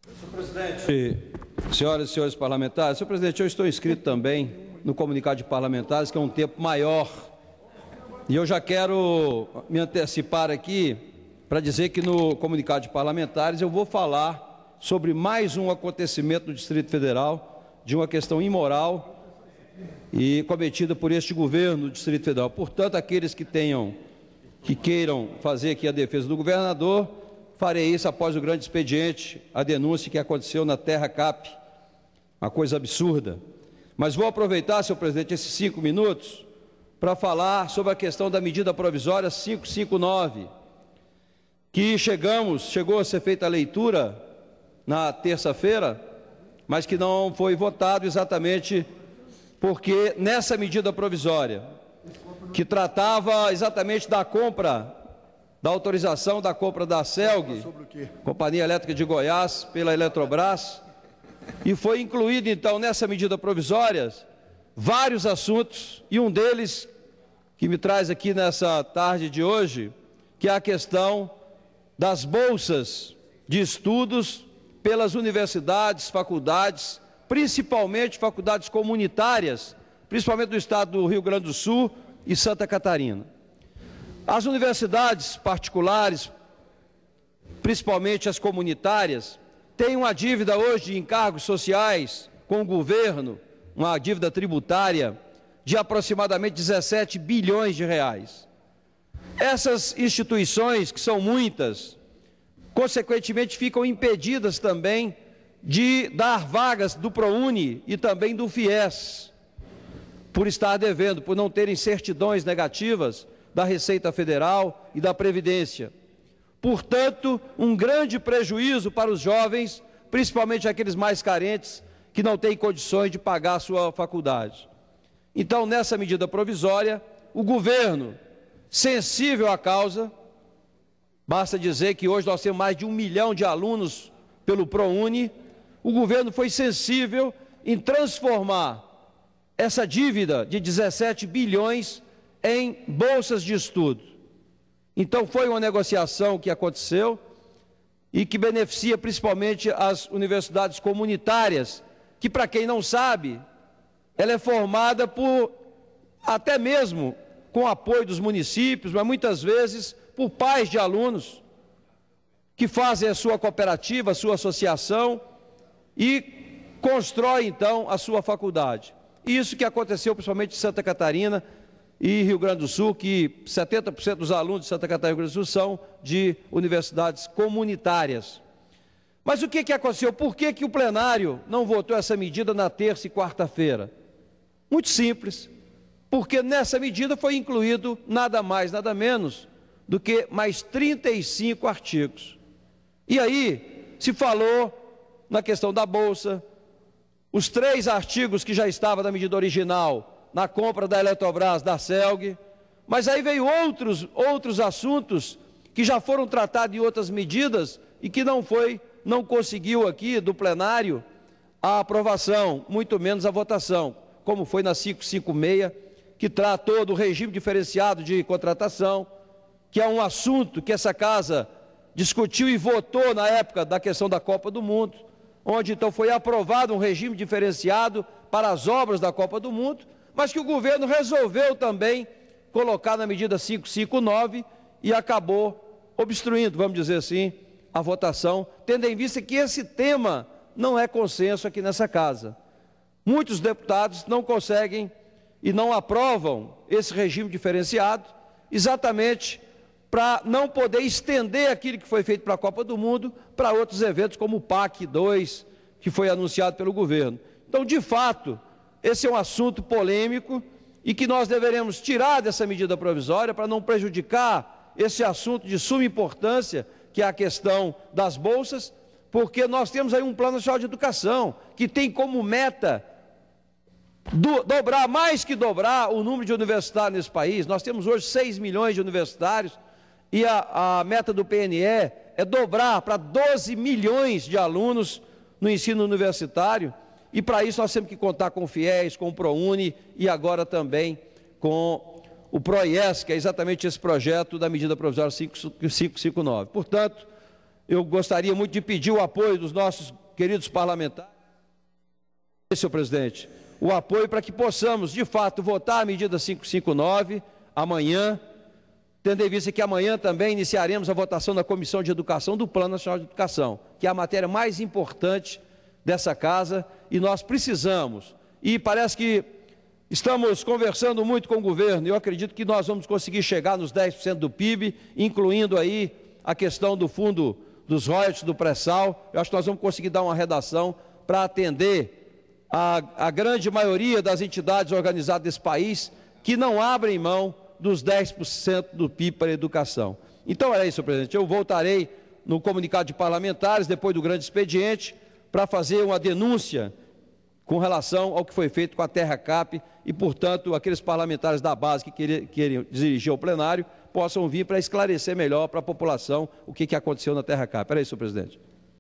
Senhor presidente, senhoras e senhores parlamentares, senhor presidente, eu estou inscrito também no comunicado de parlamentares, que é um tempo maior, e eu já quero me antecipar aqui para dizer que no comunicado de parlamentares eu vou falar sobre mais um acontecimento do Distrito Federal, de uma questão imoral e cometida por este governo do Distrito Federal. Portanto, aqueles que queiram fazer aqui a defesa do governador, farei isso após o grande expediente, a denúncia que aconteceu na Terra Cap, uma coisa absurda. Mas vou aproveitar, senhor presidente, esses 5 minutos para falar sobre a questão da medida provisória 559, que chegou a ser feita a leitura na terça-feira, mas que não foi votado exatamente porque nessa medida provisória, que tratava exatamente da compra, da autorização da compra da CELG, Companhia Elétrica de Goiás, pela Eletrobras, e foi incluído, então, nessa medida provisória, vários assuntos, e um deles, que me traz aqui nessa tarde de hoje, que é a questão das bolsas de estudos pelas universidades, faculdades, principalmente faculdades comunitárias, principalmente do estado do Rio Grande do Sul e Santa Catarina. As universidades particulares, principalmente as comunitárias, têm uma dívida hoje de encargos sociais com o governo, uma dívida tributária de aproximadamente 17 bilhões de reais. Essas instituições, que são muitas, consequentemente ficam impedidas também de dar vagas do ProUni e também do FIES, por estar devendo, por não terem certidões negativas da Receita Federal e da Previdência. Portanto, um grande prejuízo para os jovens, principalmente aqueles mais carentes, que não têm condições de pagar a sua faculdade. Então, nessa medida provisória, o governo, sensível à causa, basta dizer que hoje nós temos mais de 1 milhão de alunos pelo ProUni, o governo foi sensível em transformar essa dívida de 17 bilhões em bolsas de estudo. Então, foi uma negociação que aconteceu e que beneficia principalmente as universidades comunitárias, que, para quem não sabe, ela é formada por, até mesmo com apoio dos municípios, mas muitas vezes por pais de alunos que fazem a sua cooperativa, a sua associação e constrói, então, a sua faculdade. Isso que aconteceu principalmente em Santa Catarina e Rio Grande do Sul, que 70% dos alunos de Santa Catarina e Rio Grande do Sul são de universidades comunitárias. Mas o que aconteceu? Por que o plenário não votou essa medida na terça e quarta-feira? Muito simples, porque nessa medida foi incluído nada mais, nada menos do que mais 35 artigos. E aí se falou na questão da Bolsa, os 3 artigos que já estavam na medida original, na compra da Eletrobras, da CELG, mas aí veio outros assuntos que já foram tratados em outras medidas e que não conseguiu aqui do plenário a aprovação, muito menos a votação, como foi na 556, que tratou do regime diferenciado de contratação, que é um assunto que essa casa discutiu e votou na época da questão da Copa do Mundo, onde então foi aprovado um regime diferenciado para as obras da Copa do Mundo, mas que o governo resolveu também colocar na medida 559 e acabou obstruindo, vamos dizer assim, a votação, tendo em vista que esse tema não é consenso aqui nessa casa. Muitos deputados não conseguem e não aprovam esse regime diferenciado, exatamente para não poder estender aquilo que foi feito para a Copa do Mundo para outros eventos, como o PAC 2, que foi anunciado pelo governo. Então, de fato, esse é um assunto polêmico e que nós deveremos tirar dessa medida provisória para não prejudicar esse assunto de suma importância, que é a questão das bolsas, porque nós temos aí um Plano Nacional de Educação, que tem como meta dobrar, mais que dobrar, o número de universitários nesse país. Nós temos hoje 6 milhões de universitários e a meta do PNE é dobrar para 12 milhões de alunos no ensino universitário, e para isso nós temos que contar com o FIES, com o ProUni e agora também com o PROIES, que é exatamente esse projeto da medida provisória 559. Portanto, eu gostaria muito de pedir o apoio dos nossos queridos parlamentares, senhor presidente, o apoio para que possamos, de fato, votar a medida 559 amanhã, tendo em vista que amanhã também iniciaremos a votação na Comissão de Educação do Plano Nacional de Educação, que é a matéria mais importante dessa casa, e nós precisamos, e parece que estamos conversando muito com o governo, e eu acredito que nós vamos conseguir chegar nos 10% do PIB, incluindo aí a questão do fundo dos royalties do pré-sal. Eu acho que nós vamos conseguir dar uma redação para atender a grande maioria das entidades organizadas desse país que não abrem mão dos 10% do PIB para a educação. Então é isso, senhor presidente. Eu voltarei no comunicado de parlamentares, depois do grande expediente, para fazer uma denúncia com relação ao que foi feito com a Terra Cap e, portanto, aqueles parlamentares da base que querem dirigir ao plenário possam vir para esclarecer melhor para a população o que aconteceu na Terra Cap. Era isso, senhor presidente.